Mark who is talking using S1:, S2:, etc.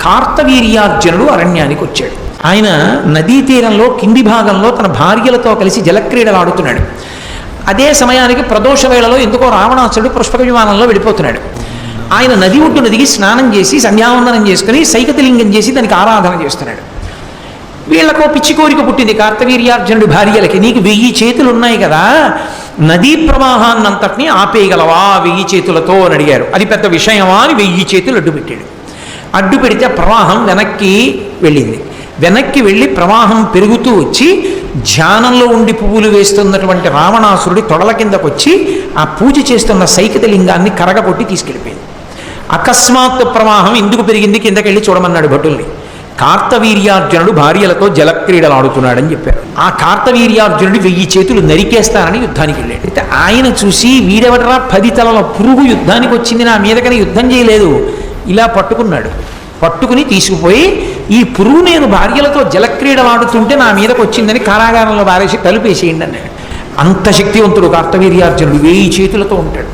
S1: కార్తవీర్యార్జునుడు అరణ్యానికి వచ్చాడు. ఆయన నదీ తీరంలో కింది భాగంలో తన భార్యలతో కలిసి జలక్రీడలాడుతున్నాడు. అదే సమయానికి ప్రదోష వేళలో ఎందుకో రావణాసురుడు పుష్పక విమానంలో వెళ్ళిపోతున్నాడు. ఆయన నది ఒడ్డున దిగి స్నానం చేసి సంధ్యావందనం చేసుకుని సైకతలింగం చేసి దానికి ఆరాధన చేస్తున్నాడు. వీళ్ళకో పిచ్చి కోరిక పుట్టింది కార్తవీర్యార్జునుడి భార్యలకి. నీకు 1000 చేతులు ఉన్నాయి కదా, నదీ ప్రవాహాన్నంతటినీ ఆపేయగలవా 1000 చేతులతో అని అడిగారు. అది పెద్ద విషయమా అని 1000 చేతులు అడ్డుపెట్టాడు. అడ్డు పెడితే ప్రవాహం వెనక్కి వెళ్ళింది. వెనక్కి వెళ్ళి ప్రవాహం పెరుగుతూ వచ్చి ధ్యానంలో ఉండి పువ్వులు వేస్తున్నటువంటి రావణాసురుడి తొడల కిందకు వచ్చి ఆ పూజ చేస్తున్న సైకతలింగాన్ని కరగబొట్టి తీసుకెళ్ళిపోయింది. అకస్మాత్తు ప్రవాహం ఎందుకు పెరిగింది కిందకెళ్ళి చూడమన్నాడు భటుల్ని. కార్తవీర్యార్జునుడు భార్యలతో జలక్రీడలాడుతున్నాడని చెప్పారు. ఆ కార్తవీర్యార్జునుడు 1000 చేతులు నరికేస్తానని యుద్ధానికి వెళ్ళాడు. అయితే ఆయన చూసి వీడెవడరా 10 తలల పురుగు యుద్ధానికి వచ్చింది నా మీదకని యుద్ధం చేయలేదు, ఇలా పట్టుకున్నాడు. పట్టుకుని తీసుకుపోయి ఈ పురుగు నేను భార్యలతో జలక్రీడలాడుతుంటే నా మీదకు వచ్చిందని కారాగారంలో బారేసి తలుపేసేయండి అన్నాడు. అంత శక్తివంతుడు కార్తవీర్యార్జునుడు 1000 చేతులతో ఉంటాడు.